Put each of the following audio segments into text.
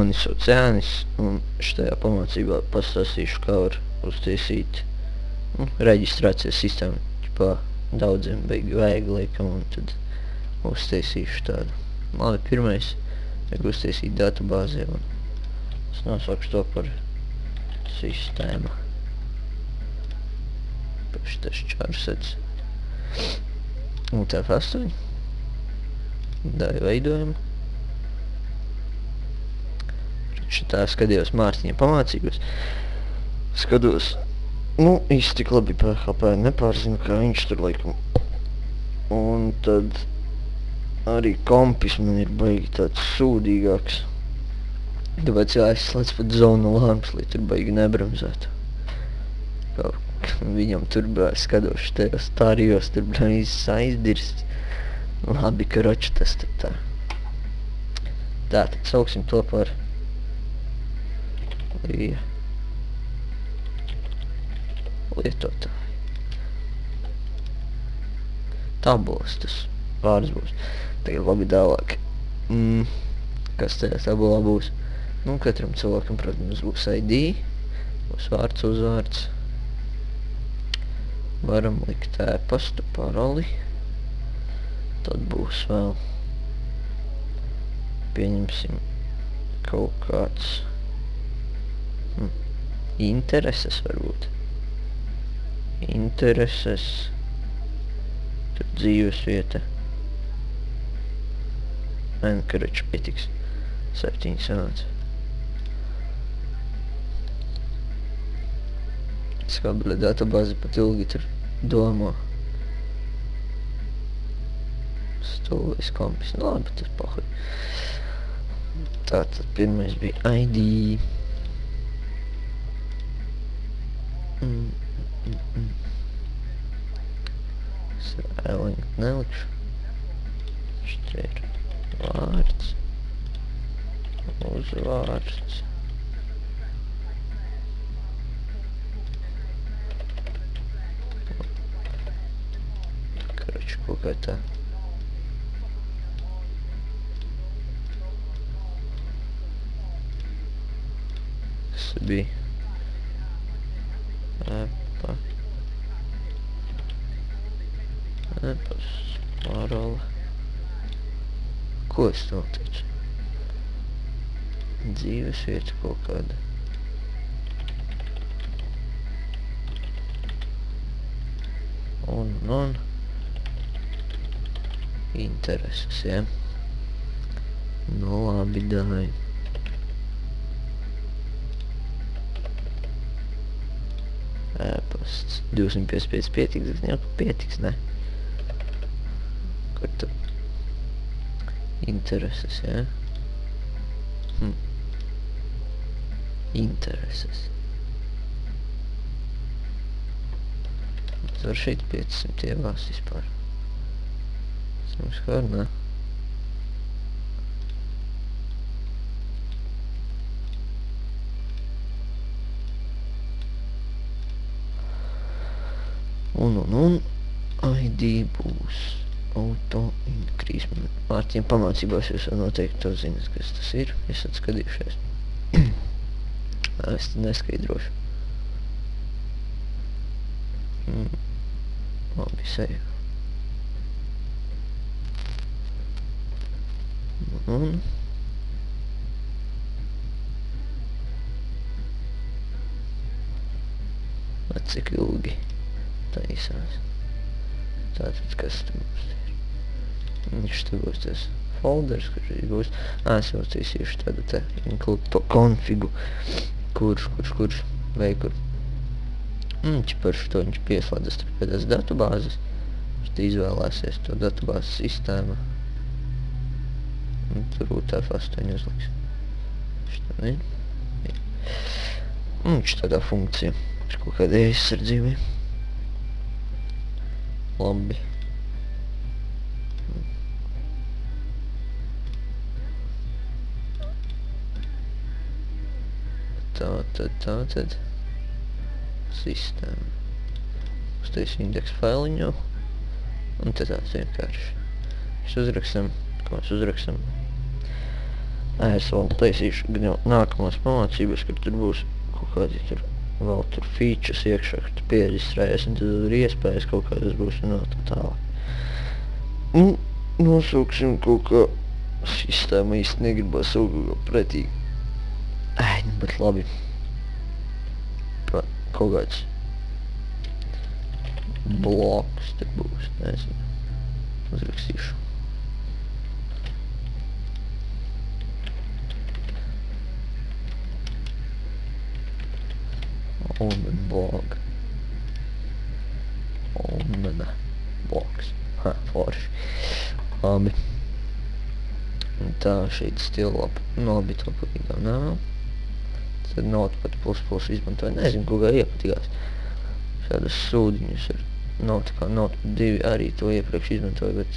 Mani sauc Jānis, un šitajā pamācībā pastāstīšu, kā var uztaisīt reģistrācijas sistēmu. Ķipā daudziem beigi vajag liekam, un tad uztaisīšu tādu. Labi, pirmais vajag uztaisīt datubāzi, un es nosaukšu to par sistēmu. Šitas čārsets. UTF-8. Daļa veidojuma. Šitā skatījos Mārtiņa pamācības. Skatos, īsti tik labi PHP nepārzinu, kā viņš tur laikam. Un tad arī kompis man ir baigi tāds sūdīgāks. Tāpēc jāizslēdz pat zonu alarms, lai tur baigi nebremzētu. Viņam tur skatos štajos tārijos, tur viss aizdirst. Labi, ka roči tas tad tā. Tātad sauksim to par lietotāji. Tabulas tas vārds būs. Tagad labi tālāk. Kas tajā tabulā būs? Katram cilvēkam, protams, būs ID, būs vārds, uzvārds. Varam likt e-pastu, paroli. Tad būs vēl, pieņemsim, kaut kāds intereses varbūt. Intereses, tur dzīvesvieta. Karaču pietiks, 7 sanāca. Skabļa databāzi pat ilgi tur domā. Stulais kompis, labi, tas pahuj. Tātad pirmais bija ID. Sēliņu nelikšu. Šeit ir vārds, uzvārds. Karaču kaut kā tā. Kas bija? Parola. Ko es noteicu? Dzīvesvieta kaut kāda. Un intereses, ja? Labi, dāj. E-pasts 255 pietiks, bet jau pietiks, ne? Kur tu? Intereses, ja? Intereses. Var šeit 500 ievāst vispār. Tas mums kā, ne? Un ID būs auto increase. Mārtiņa pamācībās jūs jau noteikti to zināt, kas tas ir. Esat skatījušies. Es te neskaidrošu. Labi, seju. Un cik ilgi taisās. Tātad, kas te mums ir? Viņš te būs tas folders, kurš būs. Es jau taisīšu tādu te include konfigu. Kurš, vai kur. Par šo viņš pieslēdzas pēc datubāzes. Viņš te izvēlēsies to datubāzes sistēmu. Un tur UTF-8 uzliks. Šitā ir. Viņš tādā funkcija. Viņš kaut kādā aizsardzībai. Labi. Tātad sistēma. Uztaisi indeksu failiņu. Un te tāds vienkārši. Mēs uzrakstam, ko mēs uzrakstam? Es vēl taisīšu gan jau nākamās pamācības, kur tur būs kaut kādi tur vēl tur features iekšā, kur tu piereģistrējies, un tad tur iespējas kaut kādas būs un vēl tā tālāk. Nu, nosūksim kaut kā sistēma īsti negribas kaut kā pretīgi. Nu, bet labi. Kaut kāds bloks te būs, nezinu. Uzrakstīšu. Omen blog. Omena bloks. Forši. Labi. Un tā šeit stilapa. Labi, to patīkam nav. Tad Notepad plus izmantoju. Nezinu, ko kā iepatīgās. Šādas sūdiņas ar Notepad 2 arī to iepriekš izmantoju, bet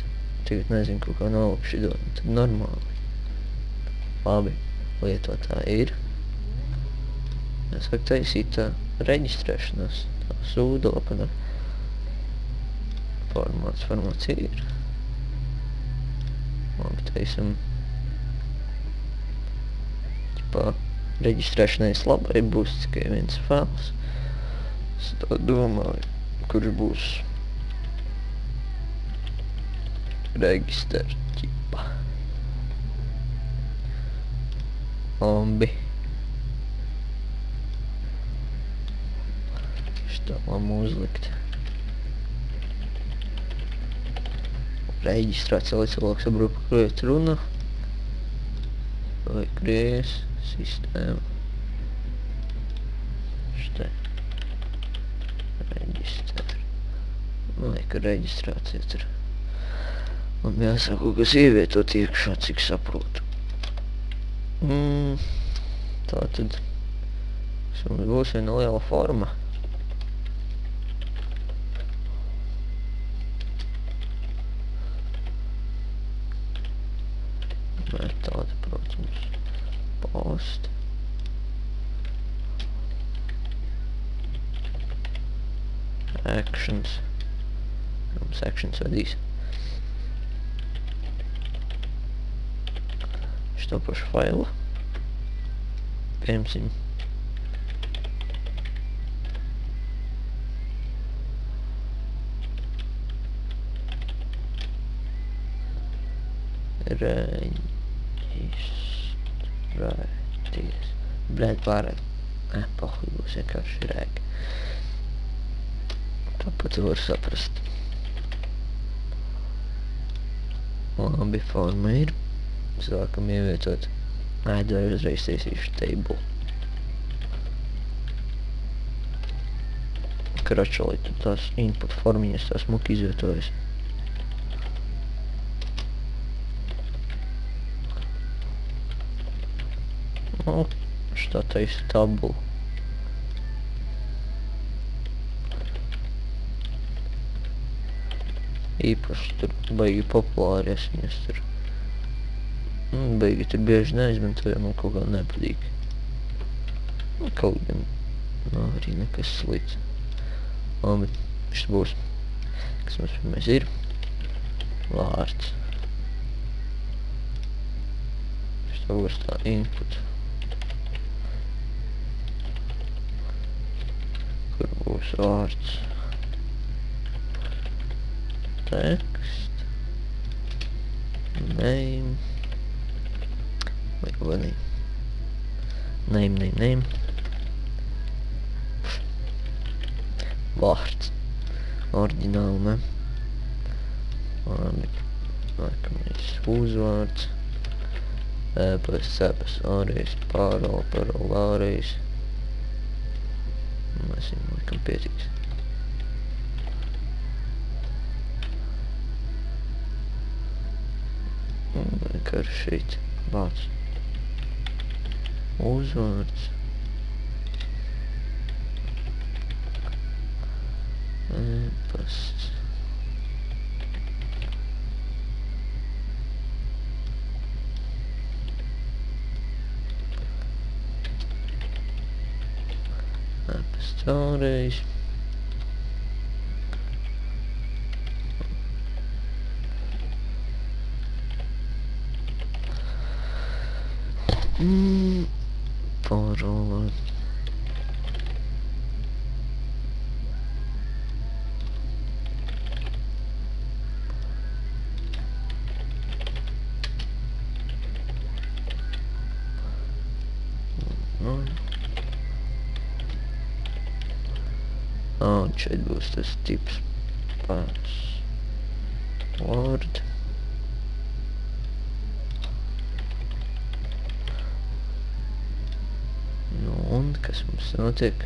tagad nezinu, ko kā nav šido. Tad normāli. Labi, lietotā ir. Es varu taisīt tā reģistrēšanās. Tā sūdlapa. Formāts ir. Labi, taisam. Ķipā. Reģistrēšanai labai būs tikai viens fails. Es tā domāju, kurš būs register ķipa. Labi. Šitā lamu uzlikt. Reģistrācija, lai cilvēks saprot, par ko iet runa. Vai krievis. Sistēma. Šitā. Reģister. Laika reģistrācija tur. Man jāsaka, kaut kas ievietot iekšā, cik saprotu. Tātad. Mums būs viena liela forma. Metode, protams. Post. Actions. Mums actions vadīs. Šito pašu failu. Piemēram. Reģistrēties. Bļēt pārāk. Pahuj būs vienkārši rēk. Tāpat var saprast. Labi, forma ir. Sākam ievietot. Vai uzreiz taisīšu table. Kračolī, tad tās input formiņas tās muki izvietojas. Šitā taisu tabulu. Īpaši tur baigi populāri es viņas tur. Baigi tur bieži neizmantoju, man kaut kā nepatīk. Kaut gan nav arī nekas slikts. Labi, šis būs. Kas mums pirmais ir? Vārds. Šitā būs tā input. Kur būs vārds? Text. Name. Vai name? Name. Vārds. Oriģināli, ne? Labi. Nākamais uzvārds. Ēpasts, ārējais, parola, ārējais. Nezinu, laikam pietiks. Vienkārši šeit vārds. Uzvārds. Ēpasts. Ēpasts ārējais. Parole. Un šeit būs tas tips password. Nu, un kas mums notiek?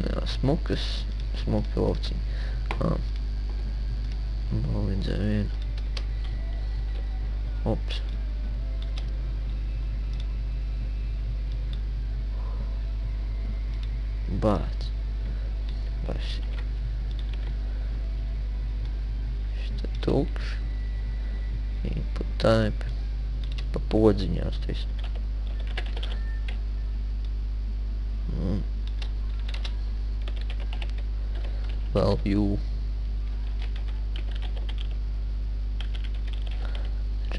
Jā, smuki lauciņi. Nolīdzē vienu. Ops. Bāc. Paši. Šitā tukš. Input type. Pa podziņās tas. Vēl view.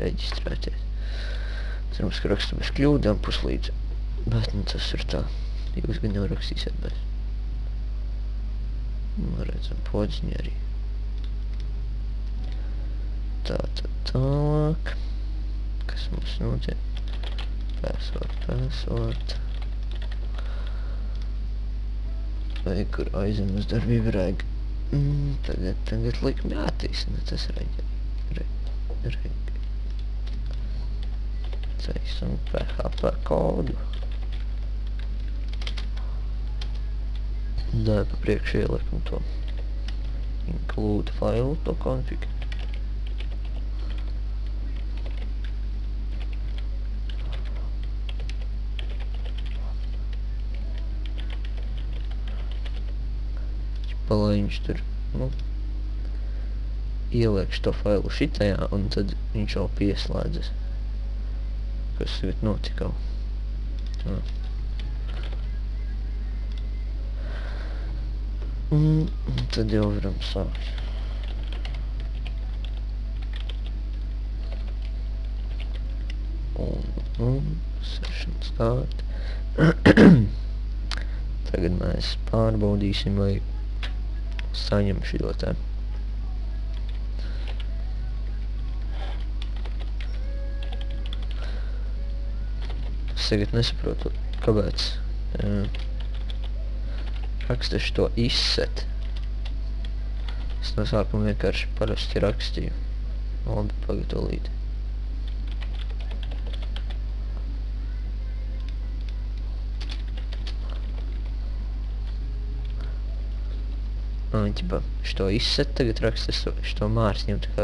Reģistrēties. Cerams, ka rakstu bez kļūdām puslīdz. Bet nu tas ir tā. Jūs gan jau rakstīsiet bez. Redzam, podziņi arī. Tātad tālāk. Kas mums notiek? Password. Vai kur aizem uz darbību reg. Tagad likumi attīstina tas reg. Taisam PHP kodu. Dai pa priekšu ieliekam to. Include file to config. Lai viņš tur, ieliekš to failu šitajā, un tad viņš jau pieslēdzas. Kas tagad notikau. Un tad jau varam sākt. Un session start. Tagad mēs pārbaudīsim, vai saņem šito te. Es tagad nesaprotu, kāpēc raksta šito izset. Es no sākuma vienkārši parasti rakstīju. Labi, pagatavīt. Ķipa, šito izset tagad raksta, šito mārsņiem, tā kā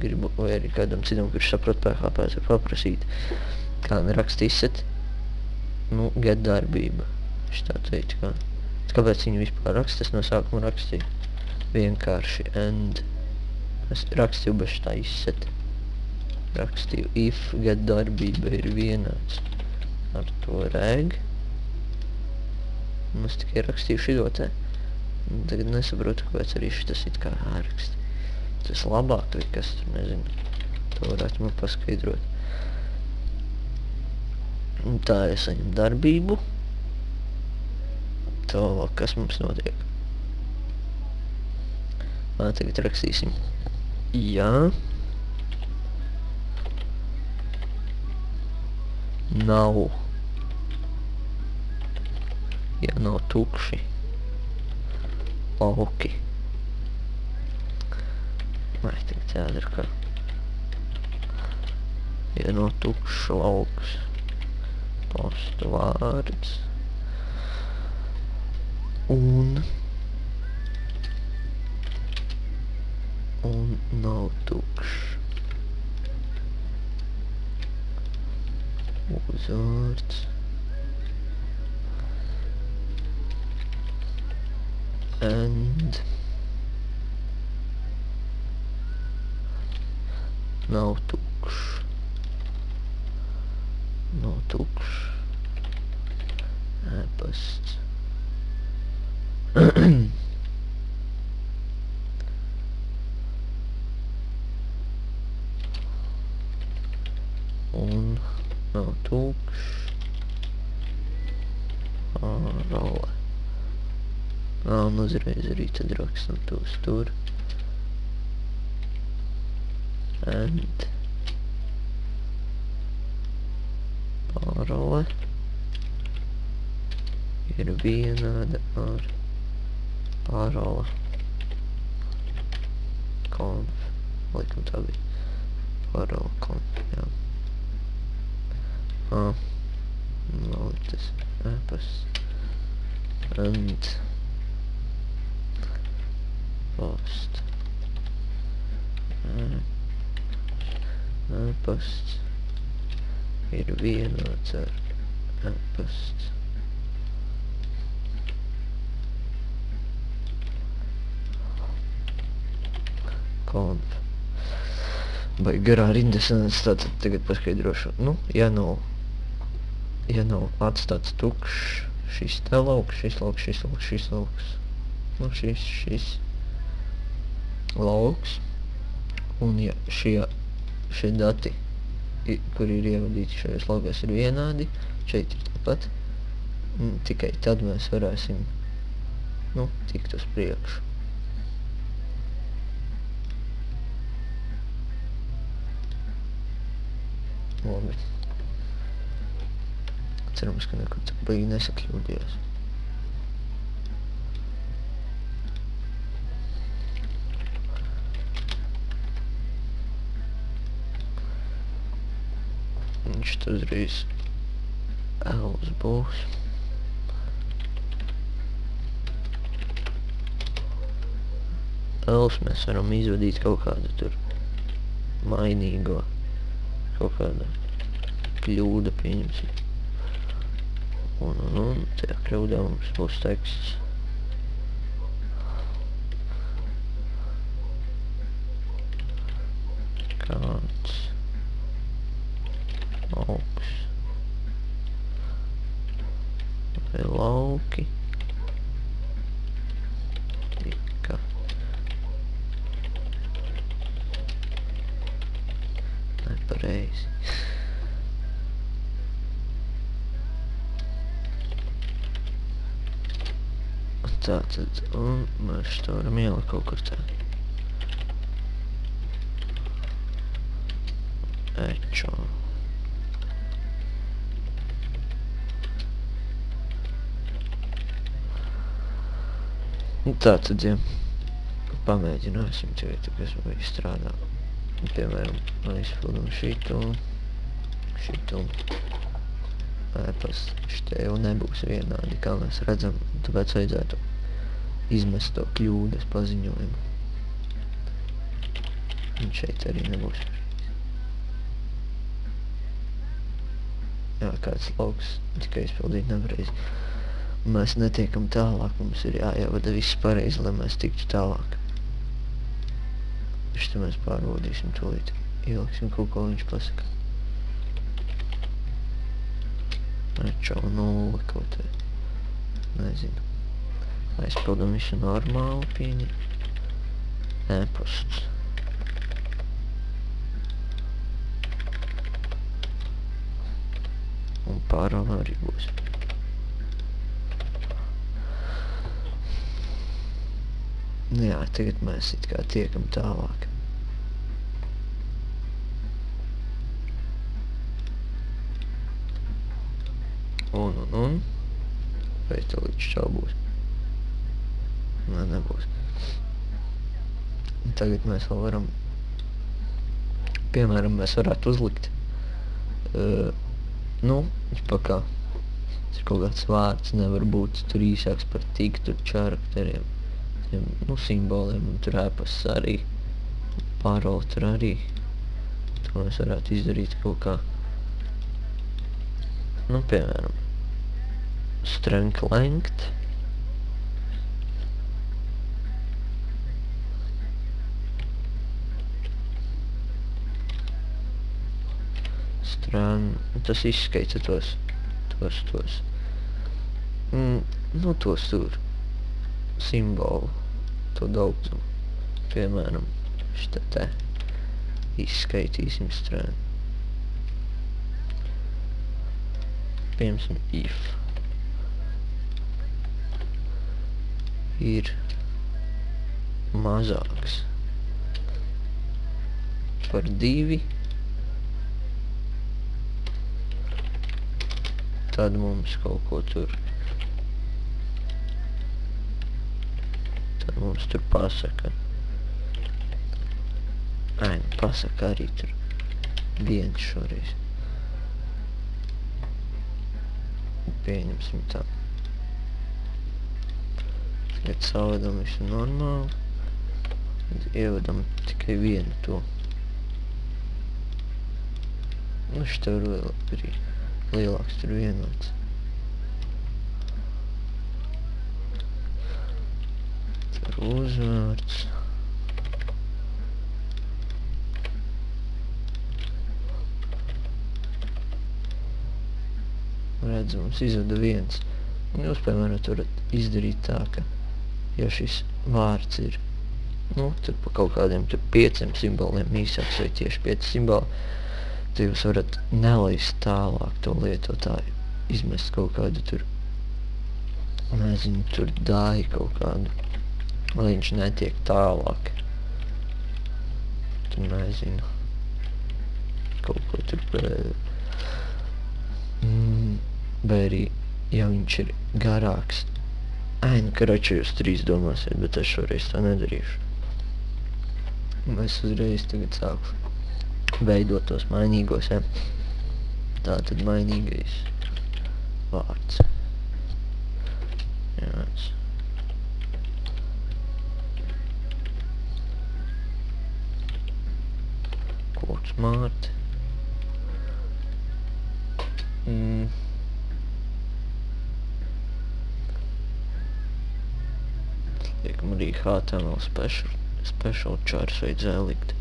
gribu, vai arī kādam citam, kurš saprot PHP, var paprasīt, kā raksta izset, get darbība, šitā teikt, kā. Kāpēc viņu vispār raksta, es no sākuma rakstīju vienkārši and, es rakstīju bez šitā izset, rakstīju if get darbība ir vienāds ar to reg, un es tikai rakstīju šito te. Tagad nesaprotu, kāpēc arī šitas it kā āraksti. Tas labāk, vai kas tur, nezinu. To varētu man paskaidrot. Un tā es saņem darbību. Tālāk, kas mums notiek? Tagad rakstīsim. Jā. Nav. Jā, nav tukši. Lauki. Vai tagad jādara, ka ja no tukšs lauks postu vārds un nav tukšs uzvārds and nav tukšs ēpasts un un nav tūkšs. Pārole. Un uzreiz arī tad rakstam tos tur. And pārole ir vienāda ar pārole conf. Laikam tā bija pārole conf, jā. Vēl ir tas e-pasts. And post. E-pasts ir vienāds ar e-pasts. Conf. Vai garā rinda sanāca, tātad tagad paskaidrošu. Nu, ja nav atstāts tukšs, šis te lauks, šis lauks, šis lauks, šis lauks. Nu, šis lauks. Un ja šie dati, kuri ir ievadīti šajos laukos, ir vienādi, šeit ir tāpat, tikai tad mēs varēsim, nu, tikt uz priekšu. Labi. Cerams, ka nekur tā baigi nesakļūdījās. Viņš tad uzreiz Ls būs. Ls mēs varam izvadīt kaut kādu tur mainīgo, kaut kāda kļūda, pieņemsim. Un tajā kļūdā mums būs teksts. Kāds lauks vai lauki tika nepareizi. Tātad, un mēs to varam ielikt kaut kur tā. Ečo. Tātad, ja pamēģināsim tagad, kas vai strādā. Piemēram, aizpildam šitu e-pasts. Šitie jau nebūs vienādi, kā mēs redzam, tāpēc vajadzētu izmest to kļūdas paziņojumu. Un šeit arī nebūs. Jā, kāds lauks tikai izpildīt nepareizi. Mēs netiekam tālāk, mums ir jāievada viss pareizi, lai mēs tiktu tālāk. Šitā mēs pārbaudīsim tūlīt. Ieliksim kaut ko viņš pasaka. Ečo 0 kaut vai. Nezinu. Aizpildam visu normāli pieņem. E-pasts. Un pārām arī būs. Jā, tagad mēs it kā tiekam tālāk. Un. Vai tev līdz šā būs? Nē, nebūs. Un tagad mēs vēl varam, piemēram, mēs varētu uzlikt, nu, kā, tas ir kaut kāds vārds, nevar būt tur īsāks par tik, tur čarakteriem, tiem, nu, simboliem, un tur e-pasts arī, pārole tur arī. To mēs varētu izdarīt kaut kā, nu, piemēram, strength length. Tas izskaita tos, nu, tos tur simbolu, to daudzumu. Piemēram, šitā te izskaitīsim strēnu. piemēram, if ir mazāks par 2, tad mums kaut ko tur, tad mums tur pasaka, pasaka arī tur 1 šoreiz. Pieņemsim tā. Tagad savadam visu normāli. Ievadam tikai 1 to. Nu, šitā var lielāks tur vienots. Tur uzvārds. Redz, mums izvada 1. Un jūs, piemēram, varat izdarīt tā, ka, ja šis vārds ir, nu, tur pa kaut kādiem tur 5 simboliem īsāks vai tieši 5 simboli, tad jūs varat nelaist tālāk to lietotāju, izmest kaut kādu tur, nezinu, tur dāju kaut kādu, lai viņš netiek tālāk. Tur, nezinu, kaut ko tur vai arī, ja viņš ir garāks. Nu, karači jūs 3 domāsiet, bet es šoreiz tā nedarīšu. Es uzreiz tagad sāku veidot tos mainīgos, ja. Tātad mainīgais vārds. Jāc. Quote smart. Liekam arī HTML special chars vajadzēja likt.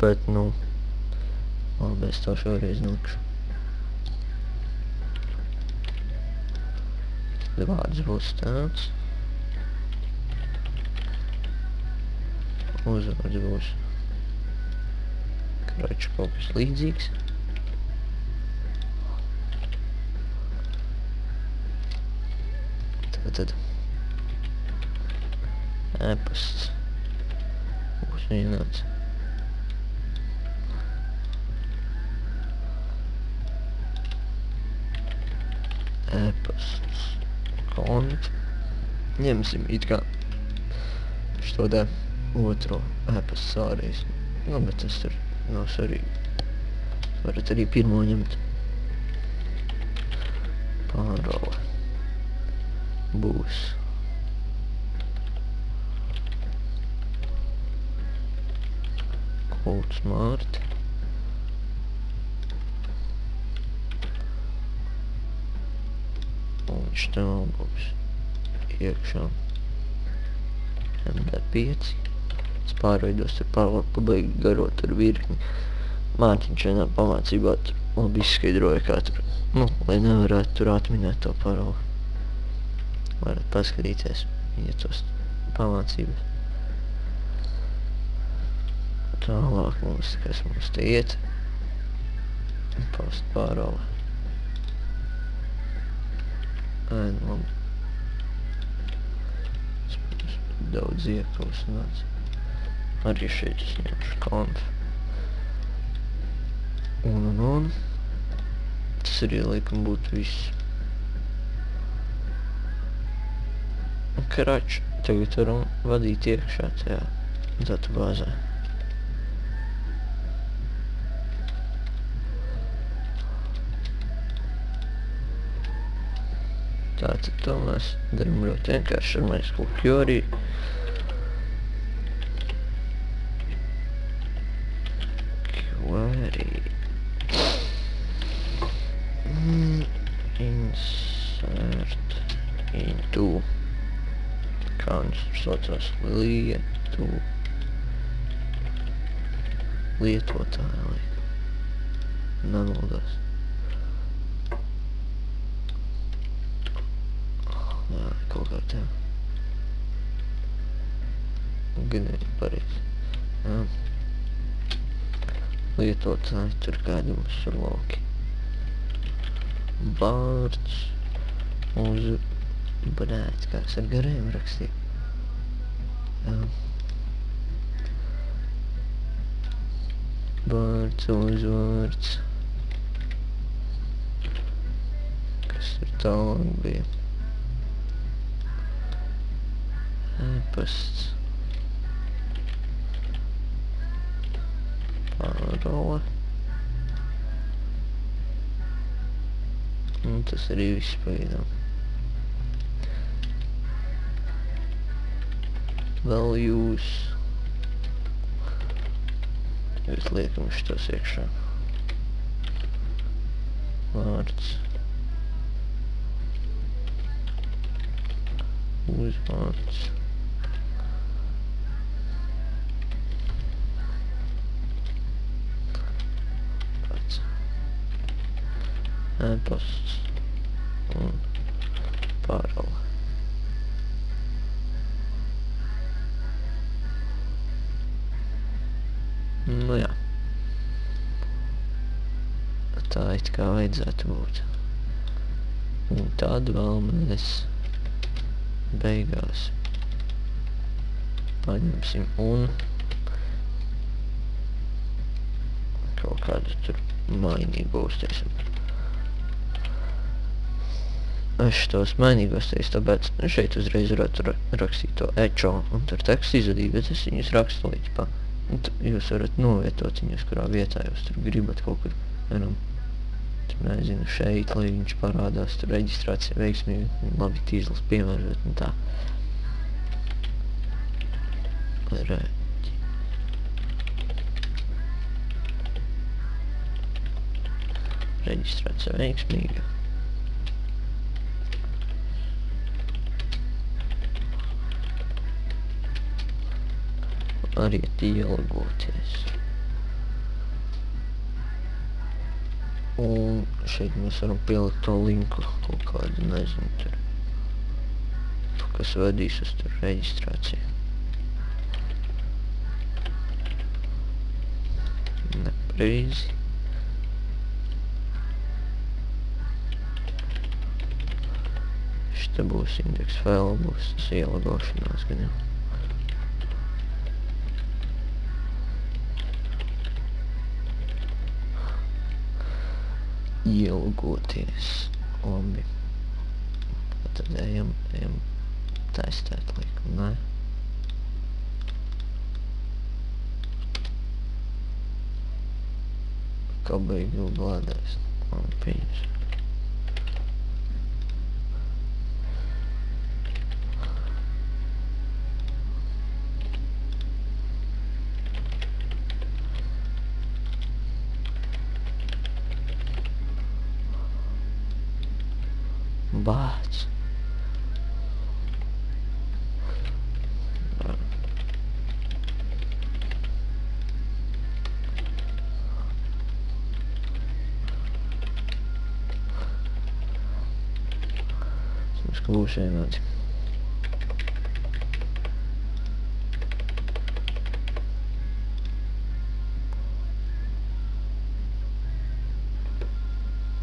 Bet, nu, labi, es to šoreiz likšu. Tad vārds būs tāds. Uzvārds būs karaču kaut kas līdzīgs. Tad e-pasts būs vienāds. E-pasts konf. Ņemsim it kā šo te otro e-pasts ārējais. Nu, bet tas tur nav svarīgi. Varat arī pirmo ņemt. Pārole būs Quote smart. Un viņš te vēl būs iekšā MD5. Es pārveidos tur pabeigt garot tur virkni. Mārtiņš vienā pamācībā tur labi izskaidroja, kā tur, nu, lai nevarētu tur atminēt to paroli. Varat paskatīties, ja tos pamācības. Tālāk mums, kas mums te iet. Post pārole. Labi. Es daudz ieklausināts. Arī šeit es ņemšu konf. Un. Tas arī laikam būtu viss. Karač, tagad varam vadīt iekšā tajā datubāzē. Tātad to mēs daram ļoti vienkārši ar MySQL query. Insert into kā viņš saucās lietotāji, nemaldās. Jā, kaut kā tā. Ganīgi pareizi. Jā. Lietotāji tur kādi mums ir lauki. vārds uz... Brēt, kā es ar gariem rakstīju. Vārds uz vārds. Kas tur tālāk bija? E-pasts. Pārole. Un tas arī viss pagaidām. Values. Tagad liekam šitos iekšā. Vārds. Uzvārds. Pats. E-pasts. Un pārole. Nu jā. Tā it kā vajadzētu būt. Un tad vēl mēs beigās paņemsim un kaut kādu tur mainīgu uztaisim. Es šitos mainīgos teicu, tāpēc šeit uzreiz varētu rakstīt to echo un tur tekstu izvadīt, bet es viņus rakstu līdz pa. Jūs varat novietot viņus, kurā vietā jūs tur gribat kaut kur, tur nezinu, šeit, lai viņš parādās, tur reģistrācija veiksmīgi, labi tīzlis piemērot un tā. Reģistrācija veiksmīga. Arī ielgoties. Un šeit mēs varam pielikt to linku kaut kādu, nezinu, tur, kas vadīs uz tur reģistrāciju. Nepareizi. Šita būs indeks file, būs tas ielgošanās gan jau. Ielgoties. Labi. Tad ejam testēt liku, ne? Kā beigļu blādēs. Labi, pieņems. Bāc. Mums ka būs vienādi.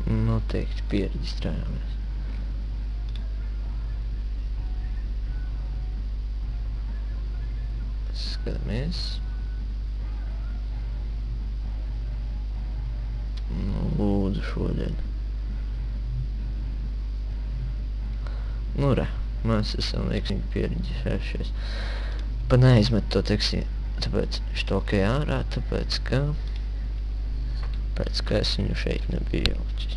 Noteikti piereģistrējāmies. Skatāmies. Nu, lūdzu šodien. Nu, re, mēs esam veiksmīgi piereģistrējušies. Pa neizmet to tekstu, tāpēc šito ok ārā, tāpēc ka es viņu šeit nebiju jaucis.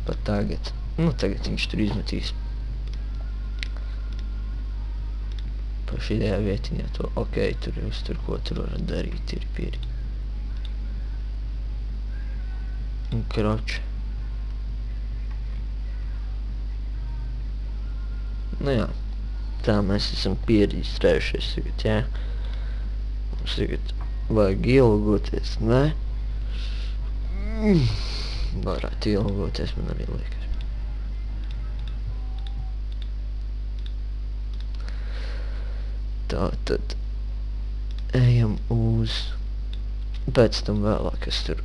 Pat tagad. Nu, tagad viņš tur izmetīs. Pa šajā vietiņā to ok, tur jūs tur ko tur varat darīt, ir pieri. Un kroči. Nu jā, tā mēs esam piereģistrējušies tagad, jā. Mums tagad vajag ielgoties, ne? Varētu ielgoties, man arī liekas. Tā tad ejam uz, pēc tam vēlāk es tur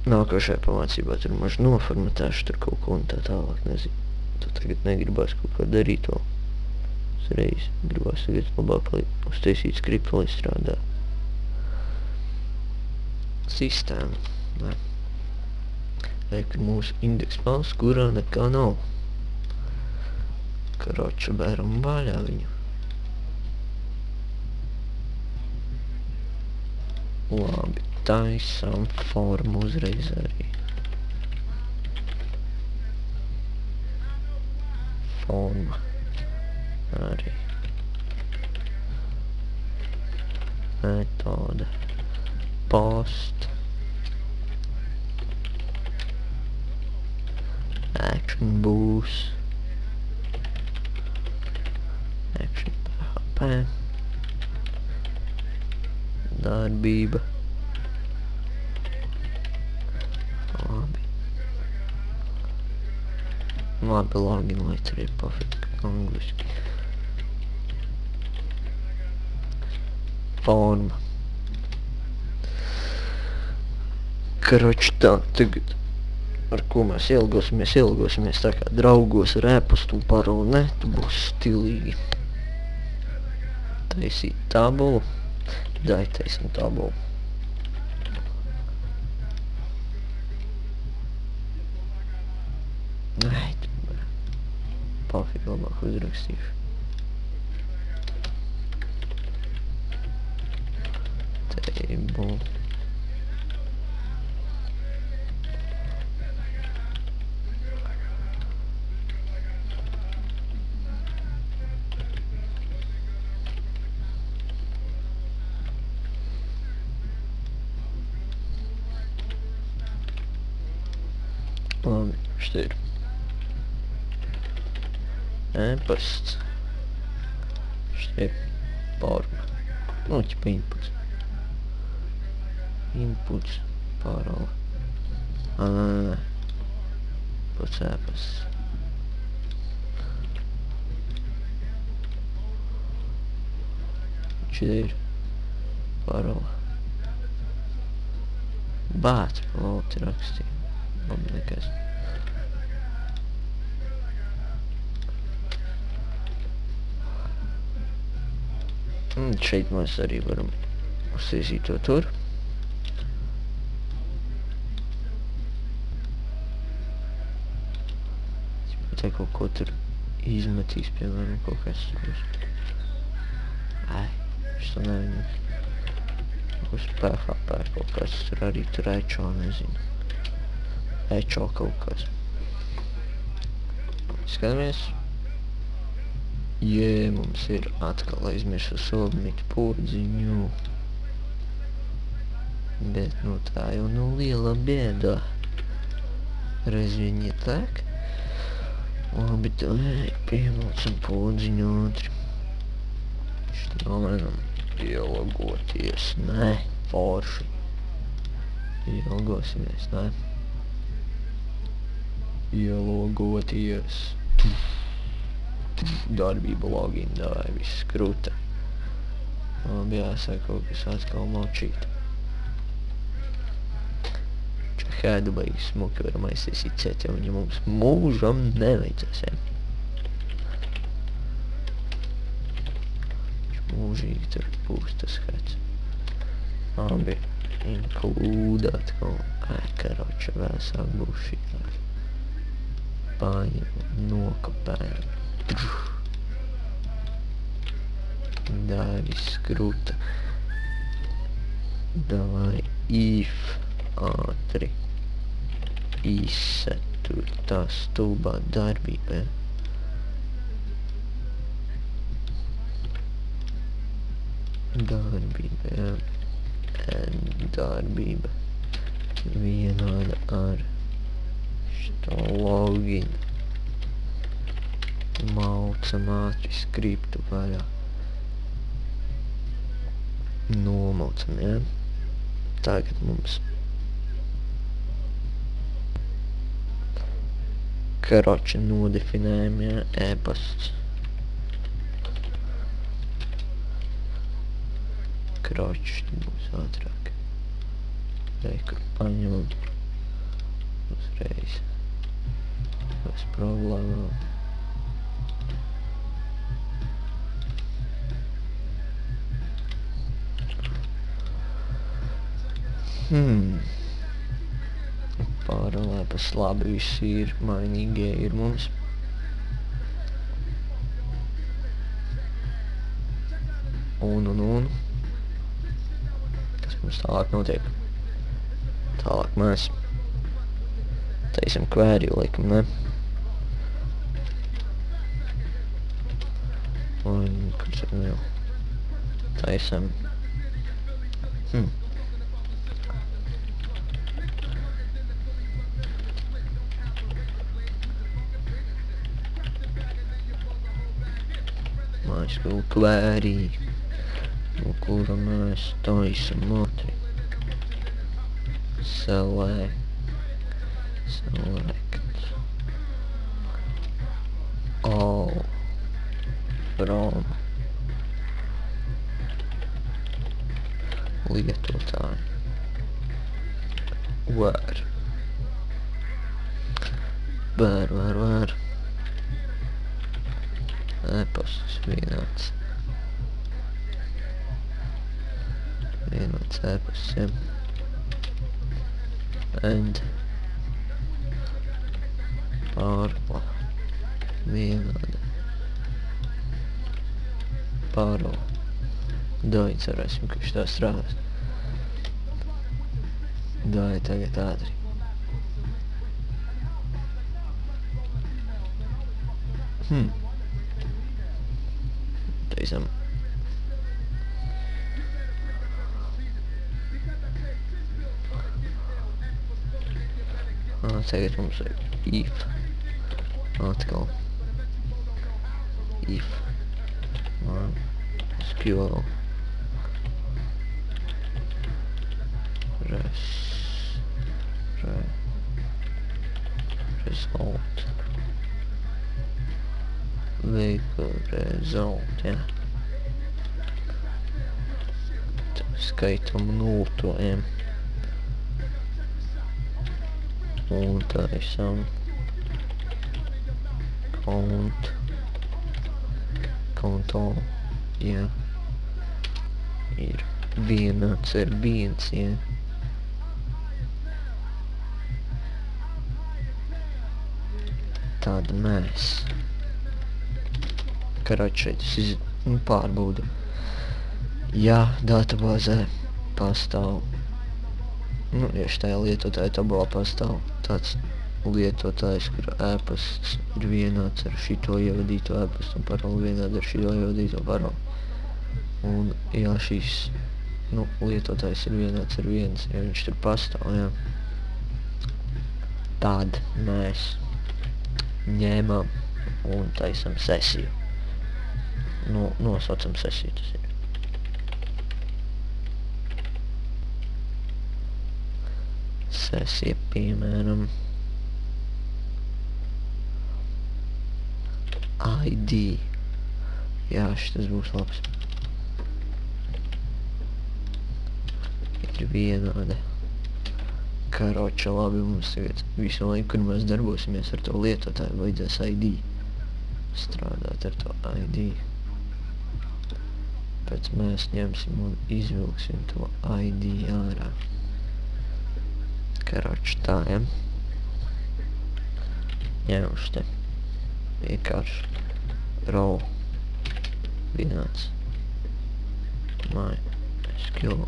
Nākošajā pamācībā tur maž noformatēšu tur kaut ko un tā tālāk, nezinu. Tu tagad negribās kaut ko darīt vēl. Uzreiz gribās tagad labāk uztaisīt skriptu, lai strādā. Sistēma. Nē. Liek ir mūsu indeksa pals, kurā nekā nav. Karoča bēram vaļā viņu. Labi, taisām formu uzreiz arī. Forma. Arī. Metode. Post. Action būs. Action PHP. Darbība. Labi. Labi, login, lai tur ir pofīgi angliski. Forma. Karoči tā, tagad ar ko mēs ielgosimies tā kā draugos ar ēpastu un paroli, ne? Tu būs stilīgi. Taisīt tabulu. Dai taisim tabulu. Ai, tu pofīgi labāk uzrakstīšu. Table. Labi, šeit ir ēpasts. Šeit ir forma. Nu, ķipa inputs. Inputs, parole. Nē. Pats ēpasts. Šeit ir parole. Bāc, valti rakstīja. Labi, nekas. Šeit mēs arī varam uztaisīt to tur. Te kaut ko tur izmetīs, piemēram, kaut kas tur. Ai, šito nevajag. Uz PHP kaut kas tur arī tur ečo, nezinu. Ečo kaut kas. Skatāmies. Jē, mums ir atkal aizmirsu submit podziņu. Bet, nu, tā jau nu liela bēda. Разве не так? Labi, tā pievilcam podziņu ātri. Nomenam ielogotties. Nē, forši. Ielogosimies, nē. Ielogoties. Darbība login, dāj, viss krūta. Labi, jāsaka kaut kas atkal močīt. Čahēdu baigi smuki varam aiztaisīt ceti, un ja mums mūžam nevajadzēs, ja? Mūžīgi tur būs tas hats. Labi, include atkal. Karoča vēsāk būs šitās. Paņem, nokapējam. Dāj, viss krūta. Davai, if, ātri. Izsatur tā stulbā darbībā. Darbība, jā. Darbība. Vienāda ar šito login. Maucam ātri skriptu vaļā. Nomaucam, jā. Tagad mums karoči nodefinējam, jā, ēpasts. Karoči būs ātrāk. Rekur paņemam. Uzreiz. Bez problēmām. Pārlēpas labi visi ir, mainīgie ir mums. Un. Kas mums tālāk notiek? Tālāk mēs taisim kvēriju, laikam, ne? Un, kur tad jau? Taisam. Mēs kaut kvērī, no kura mēs taisam matri. Select. All from lietotāji. Var. E-pasts vienāds. Vienāds e-pasts, ja. And pārla. Vienāda. Pārla. Dai, cerēsim, ka viņš tā strādās. Dai, tagad ātri. Taisam. Tagad mums ir if. Atkal. If. SQL. Result. Vehicle result, jā. Skaitam 0 to M. Un taisam count all, jā. Ir vienāds ar 1, jā. Tāda mēs. Karoči šeit es pārbaudu. Jā, databāzē pastāv. Ja šajā lietotāja tabulā pastāv tāds lietotājs, kur e-pasts ir vienāds ar šito ievadīto e-pastu un paroli vienāds ar šito ievadīto paroli. Un, ja šīs, lietotājs ir vienāds ar 1, ja viņš tur pastāv, jā. Tad mēs ņēmam un taisam sesiju. Nosaucam sesiju, tas ir. Sesija, piemēram, ID. Jā, šitas būs labs. Ir vienāda. Karoča, labi, mums tagad visu laiku, kur mēs darbosimies ar to lietotāju, vajadzēs ID. Strādāt ar to ID. Pēc mēs ņemsim un izvilksim to ID ārā. Karoči tā, ja? Ņemšu te. Vienkārši row. Vienāds. MySQL.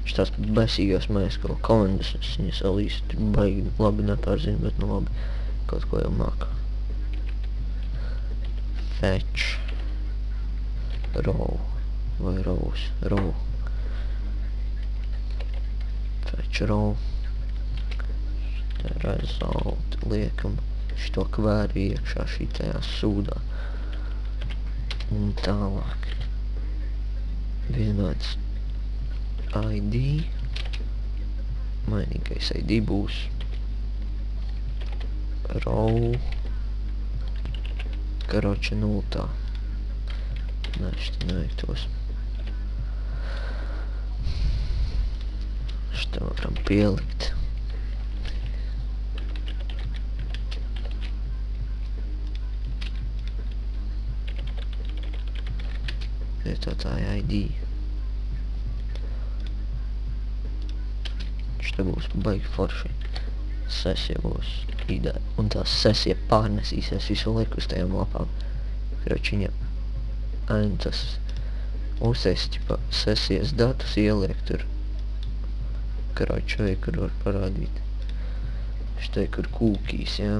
Šitās besīgās MySQL komandas, es viņas alīs tur baigi labi nepārzinu, bet labi. Kaut ko jau māku. Fetch. Row. Vai rows. Row. Fetch row. Result, liekam šito kvēru iekšā šitajā sūdā. Un tālāk. Vienāds ID. Mainīgais ID būs row. Karoči 0. Nē, šitā nevajag tos. Šitā varam pielikt. lietotāja ID. Šitā būs baigi forši. Sesija būs ideja. Un tā sesija pārnesīsies visu laiku uz tajām lapām. Kroči viņa tas uztais, ķipa, sesijas datus ieliek tur. Kroči vai kur var parādīt. Šitai, kur kūkīs, jā.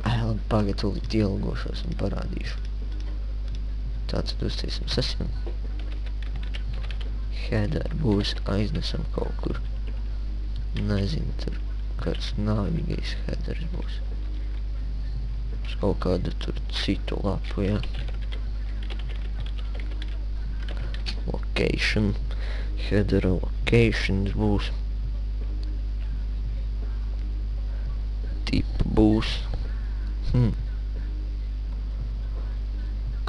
Labi, pagad tūlīt ielgošos un parādīšu. Tātad uztaisim sesiju. Header būs aiznesam kaut kur. Nezinu, tur kāds nāvīgais headers būs. Uz kaut kādu tur citu lapu, jā. Location. Header locations būs. Tipa būs.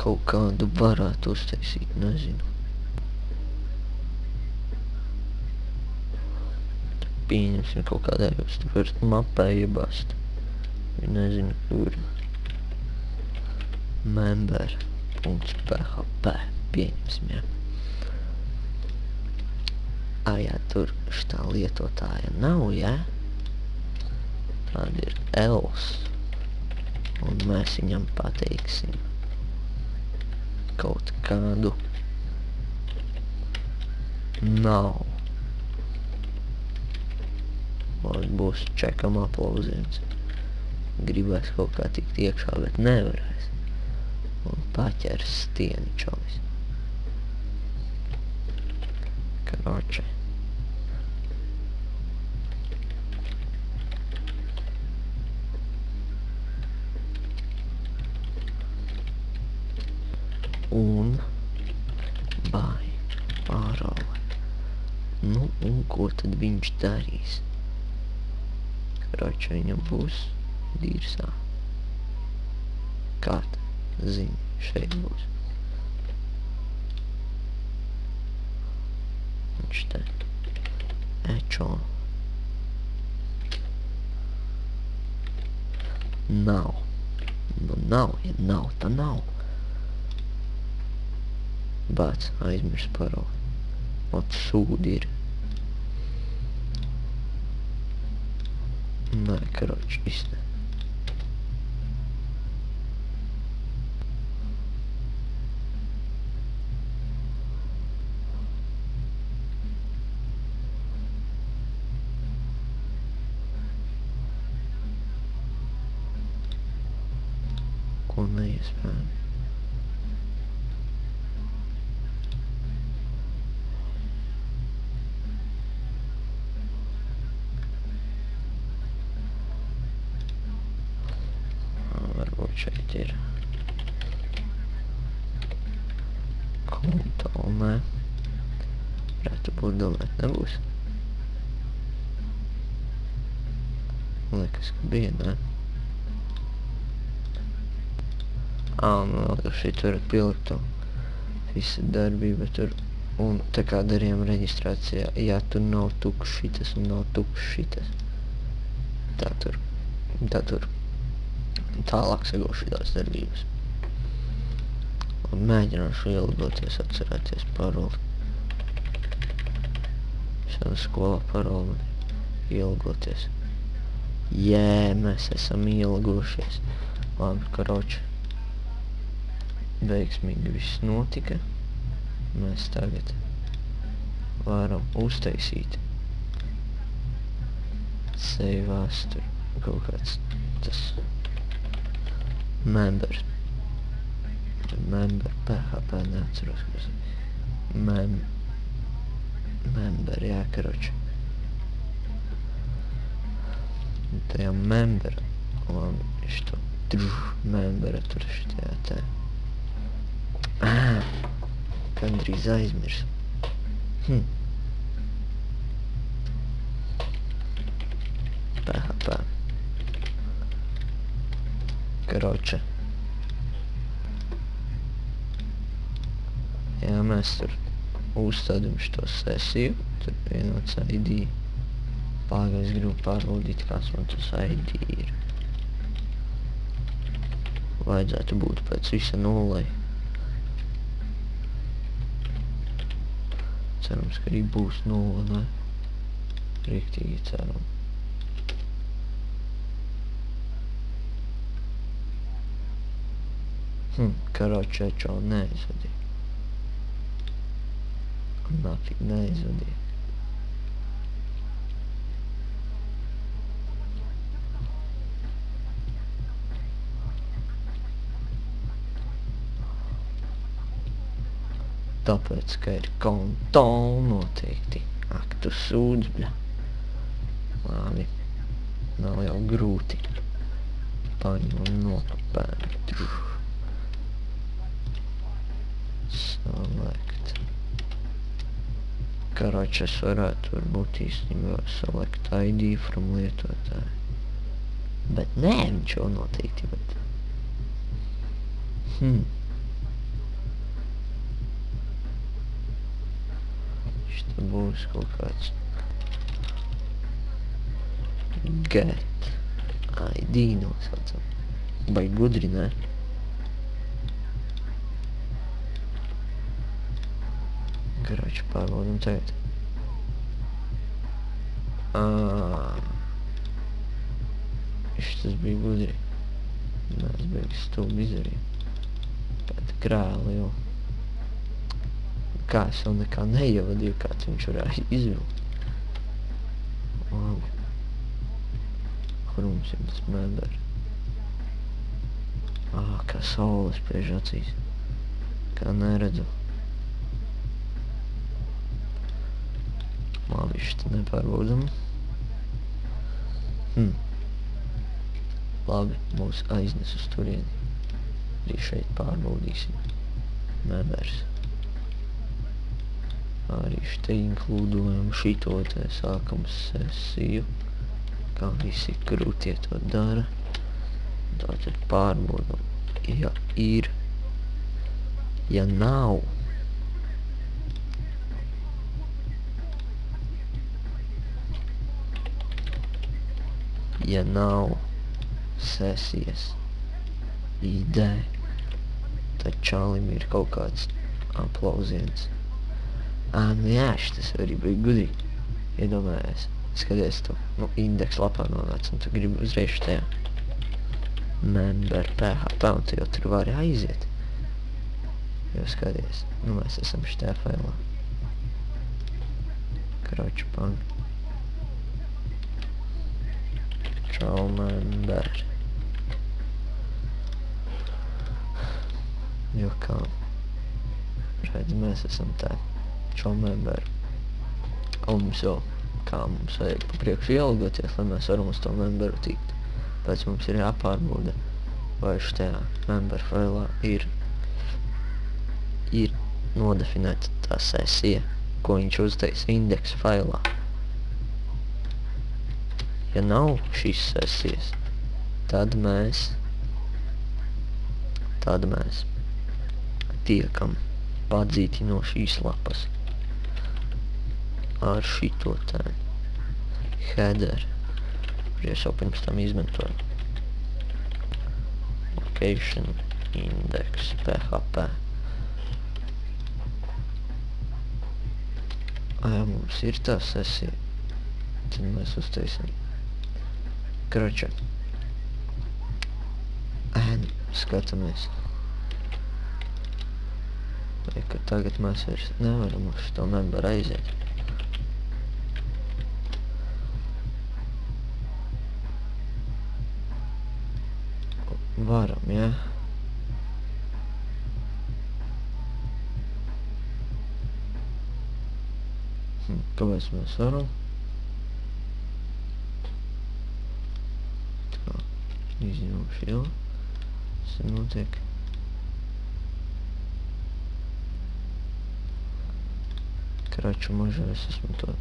Kaut kādu varētu uztaisīt, nezinu. Pieņemsim kaut kādā jūs tur mapē iebast. Nezinu, kur. Member.php. Pieņemsim, jā. Jā, tur šitā lietotāja nav, jā. Tāda ir else. Un mēs viņam pateiksim kaut kādu nav. Lai būs čekam aplauziens. Gribēs kaut kā tikt iekšā, bet nevarēs. Un paķers stieni čovis. Karoče. Un vai parole. Nu, un ko tad viņš darīs? Kroči viņam būs dīrsā. Kāda ziņa šeit būs? Viņš te ečo. Nav. Nu nav, ja nav, tā nav. Bāc, aizmirs paroli. Ot sūdi ir. Nē, karoči, izne. Ko neiespējami. Šeit ir kontrolē. Varētu būt domāt, nebūs. Liekas, ka bija, ne? Nu vēl jau šeit varat pielikt to visa darbība tur. Un tā kā darījām reģistrācijā, ja tur nav tukšs šitas un nav tukšs šitas. Tā tur. Tālāk segošu tās darbības. Un mēģināšu ielgoties, atcerēties paroli. Šāda skolā paroli ielgoties. Jē, mēs esam ielgošies. Labi, karoči. Veiksmīgi viss notika. Mēs tagad varam uztaisīt. Seivās tur kaut kāds tas member PHP, neatceros, kas member, jā, karoči. Tajā member, labi, što membera tur šitajā tā. Gandrīz aizmirs. PHP. Karoče. Jā, mēs tur uzstādījam šito sesiju. Tur vienots ID. Pāga, es gribu pārbaudīt, kāds man tas ID ir. Vajadzētu būt pēc visa nullei. Cerams, ka arī būs 0, ne? Riktīgi ceram. Karoče, čau, neizvadīja. Nafig neizvadīja. Tāpēc, ka ir kontrol noteikti. Ak, tu sūdz, bļa. Labi. Nav jau grūti. Paņem un nopapērt. Select. Karoči, es varētu varbūt īstenībā select ID from lietotāju. Bet nē, viņš jau noteikti, bet... Šitā būs kaut kāds... Get ID nosaucam. Vai gudri, ne? Karoči, pārbaudam tagad. Šitas bija gudri. Mēs beigas stulbi izdarīju. Pēc krēla jau. Kā es vēl nekā neievadīju, kāds viņš varēja izvilkt. Labi. Kur mums ir tas member? Kā saule spiež acīs. Kā neredzu. Labi, šitā nepārbaudam. Labi, mūs aiznes uz turieni. Arī šeit pārbaudīsim. Members. Arī šitā inklūdojam šito te sākam sesiju. Kā visi krūtie to dara. Tātad pārbaudam. Ja ir. Ja nav. Ja nav sesijas ID, tad čalim ir kaut kāds aplausiens. Nu jā, šitas arī bija gudīgi. Iedomājies. Skaties tu, indeks lapā nonāc, un tu gribi uzreiz tajā member PHP, un tu jau tur vari aiziet. Jo skaties, mēs esam šitā failā. Karoči, pan. Čau member. Jo kā? Redz, mēs esam tā. Čau member. Un mums jau, kā mums vajag pa priekšu ielgoties, lai mēs varam uz to memberu tikt. Pēc mums ir jāpārbauda, vai štajā member failā ir nodefinēta tā sesija, ko viņš uztais indeksa failā. Ja nav šīs sesijas, tad mēs tiekam padzīti no šīs lapas ar šito tā header, kur es jau pirms tam izmantoju. Location index PHP. Ja mums ir tā sesija, tad mēs uztaisim. Kroča. Skatāmies. Vai, ka tagad mēs vairs nevaram uz to memberu aiziet. Varam, jā? Kāpēc mēs varam? Tā, izņemam šo. Tas notiek. Kraču mažā es esmu to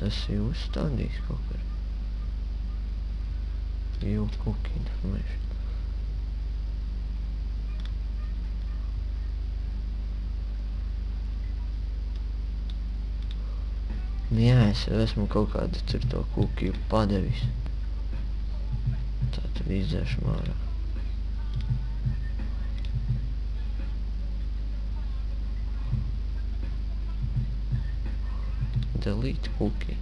sesiju uzstādījis kaut kur. View cookie information. Jā, es jau esmu kaut kādu tur to kukiju padevis. Tā tad izdzēšam ārā. delete cookie.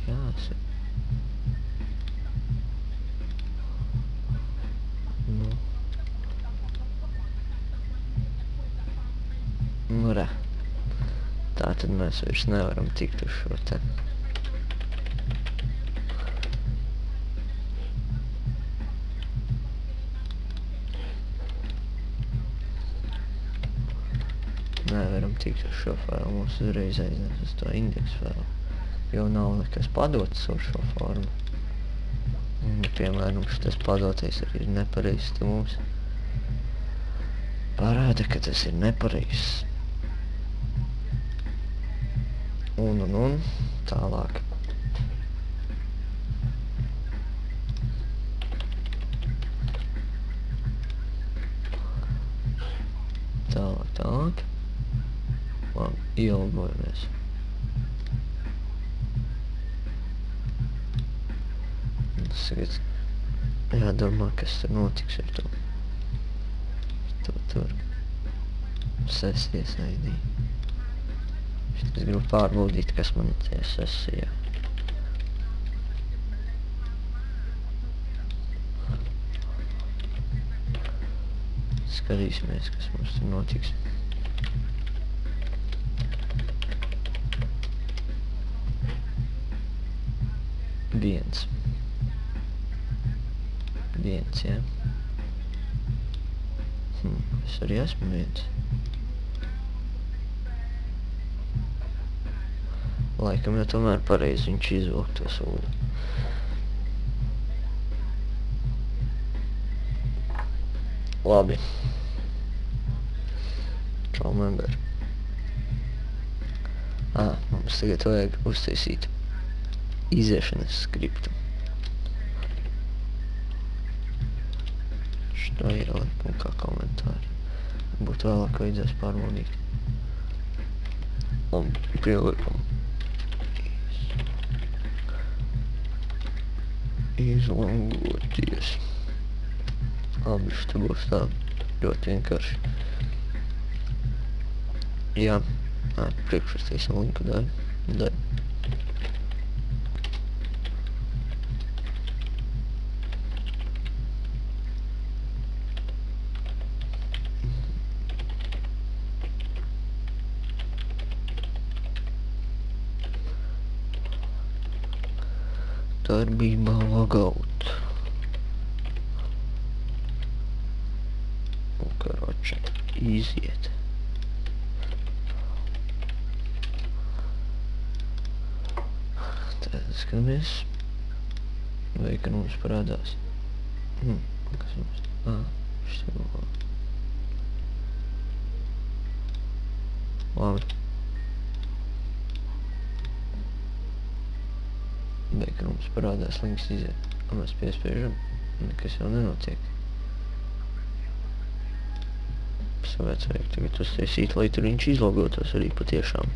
Jāsaka. Nu. Nu, re. Tātad mēs vairs nevaram tikt uz šo te. Nevaram tikt uz šo failu, mums uzreiz aiznes uz to indeksu failu, jo nav nekas padots uz šo formu. Un, piemēram, šitas padotais arī ir nepareizs, tad mums parāda, ka tas ir nepareizs. Un tālāk. Tālāk. Labi, ielgojamies. Tagad jādomā, kas tur notiks ar to. Tur. Sesijas ID. Es gribu pārbaudīt, kas man ir tie sesijā. Skatīsimies, kas mums tur notiks. Viens, jā. Es arī esmu viens. Laikam jau tomēr pareizi viņš izvilk to sūdu. Labi. Remember. Mums tagad vajag uztaisīt iziešanas skriptu. Šo ieliku kā komentāri. Būtu vēlāk vajadzēs pārbaudīt. Un pielikam. Izlangoties. Labi, šitā būs tā ļoti vienkārši. Jā, priekšrakstīsim linku daļu. Darbībā logout. Un, karoče, iziet. Tad skatāmies. Vai, ka mums parādās. Kas mums? Šitā būs. Labi. Vai, ka mums parādās links iziet. Un mēs piespiežam. Nekas jau nenotiek. Savēc vajag tagad uztaisīt, lai tur viņš izlogotos arī patiešām.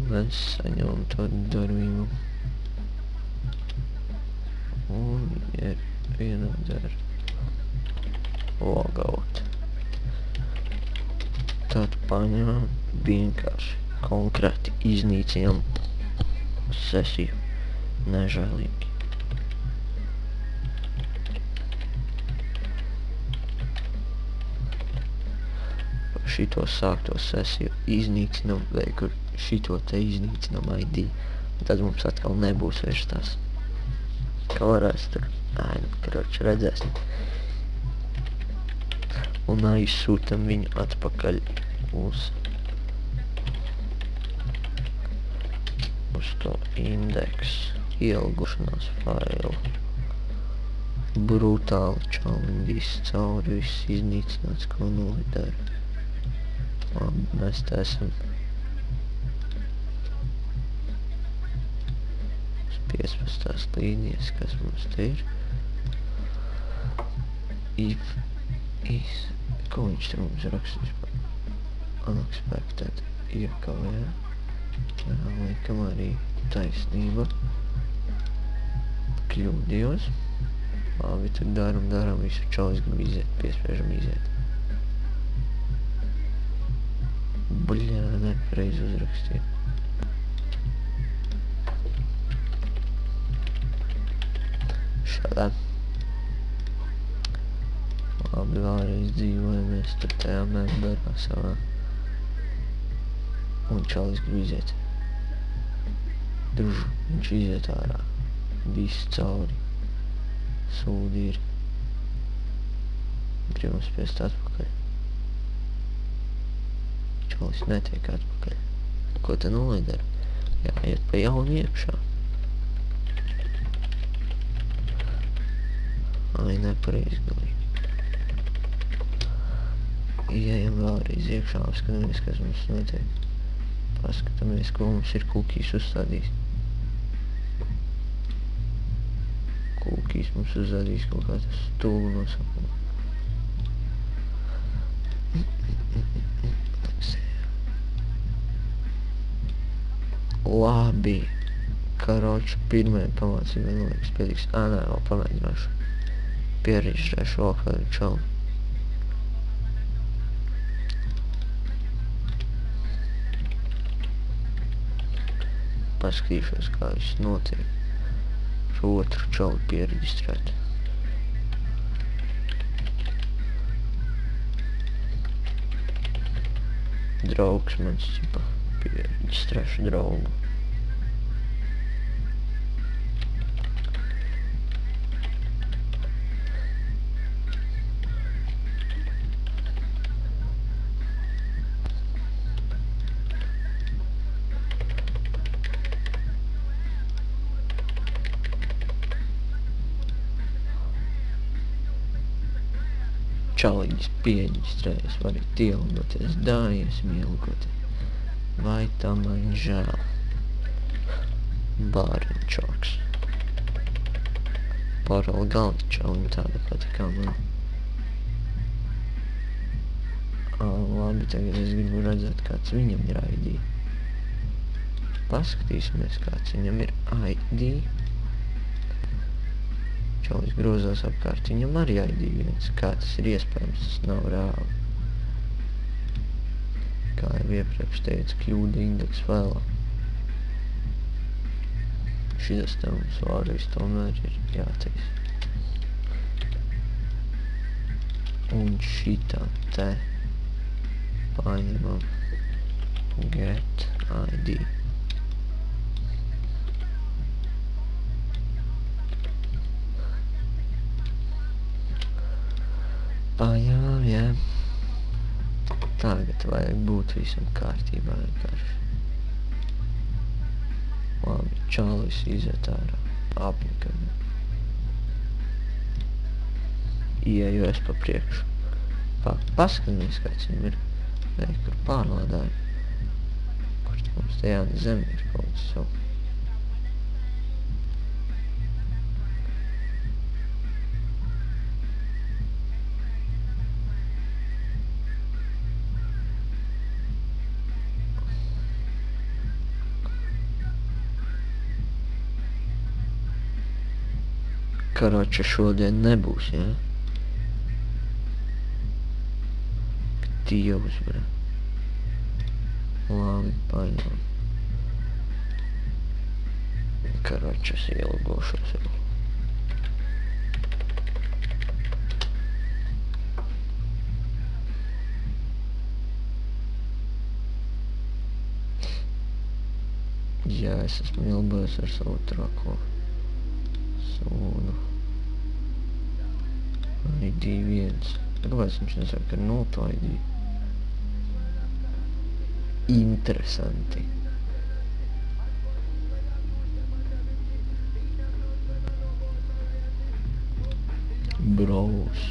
Mēs saņemam to darbību. Un ir viena dar logout. Tad paņemam vienkārši konkrēti iznīcinām sesiju. Nežēlīgi. Šito sākto sesiju iznīcinām, vai kur šito te iznīcinām ID. Tad mums atkal nebūs vairs tās. Kā varēs tur? Karoči, redzēsim. Un aizsūtam viņu atpakaļ uz to indeksu ielgušanās failu. Brutāli čalni, viss cauri, viss iznīcināts, ko noli dara. Labi, mēs te esam uz 15. līnijas, kas mums te ir. Ko viņš te mums rakstīs par unexpected iekavē. Jā, laikam arī taisnība. Kļūdījos. Labi, tad daram visu. Čalis grib iziet, piespiežam iziet. Bļā, nepareizi uzrakstīju. Šādā. Labi, vēlreiz dzīvojamies tur tajā memberā savā. Un čalis grib iziet. Druž, viņš iziet ārā. Viss cauri. Sūdi ir. Gribam spiest atpakaļ. Čalis netiek atpakaļ. Ko te nu lai dara? Jāiet pa jaunu iekšā. Ai, nepareizi galīgi. Ieejam vēlreiz iekšā, apskatāmies, kas mums notiek. Paskatāmies, ko mums ir kukīs uzstādījis. Kukīs mums uzstādījis kaut kā tas stūlu nosaukumu. Labi. Karoči, pirmajai pamācībai noliekas pietiks. Nē, vēl pamēģināšu. Piereģistrēšu vēl kādu čalu. Paskatīšos, kā viss notiek. Šo otru čalu piereģistrēt. Draugs mans, ķipa, piereģistrēšu draugu. Čalīgs pieģistrējas, varat ielgoties, dājies mielgoties. Vai tā man žēl? Bāriņčoks. Parola galda čalim tāda pati kā man. Labi, tagad es gribu redzēt, kāds viņam ir ID. Paskatīsimies, kāds viņam ir ID. Čalis grozās apkārt, viņam arī ID viens. Kā tas ir iespējams, tas nav reāli. Kā jau iepriekš teicu, kļūda indeks vēlā. Šitas te mums vēlreiz tomēr ir jātaisa. Un šitā te paņemam get ID. Jā. Tagad vajag būt visam kārtībā vienkārši. Labi, čalis iziet ārā. Apnikam. Ieju es pa priekšu. Paskatāmies, kāds viņam ir. Kur pārlādāju. Kur mums te jāna zem ir kaut kas savu. Karoča šodien nebūs, jā? Dievs, bre. Labi, paņem. Karočas ielgošos jau. Jā, es esmu ilgojis ar savu trako sūnu. ID 1. Kāpēc viņš nesaka, ka 0 ID? Interesanti. Bros.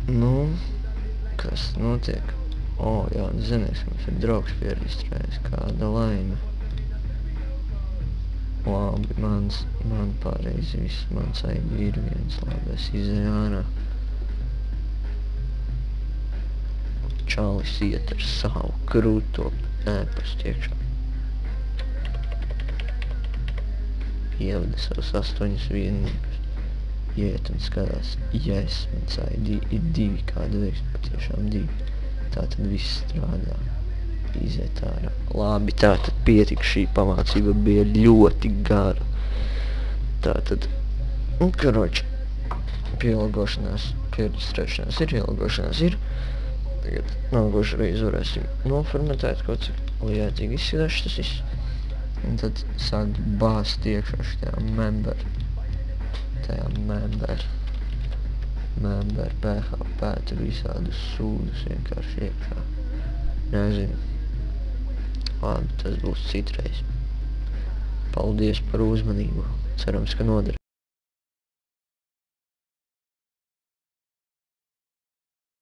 Nu, kas notiek? Jā, zinies, ka mums ir draugs piereģistrējis, kāda laime. Labi, man pareizi viss, mans ID ir viens, labi, es izēju ārā. Čalis iet ar savu krūto ēpastu iekšā. Ievada savus 8 vienīgus. Iet un skatās, yes, mans ID ir 2, kāda veiksme, patiešām 2. Tātad viss strādā. Iziet ārā. Labi, tātad pietika šī pamācība bija ļoti gara. Tātad, karoči, pielāgošanās, pieregistrēšanās ir. Tagad nākošu reizi varēsim noformatēt kaut cik lietīgi izskatās tas viss. Un tad sākt bāzt iekšā šajā member PHP, tur visādus sūdus vienkārši iekšā. Nezinu. Labi, tas būs citreiz. Paldies par uzmanību. Cerams, ka noder.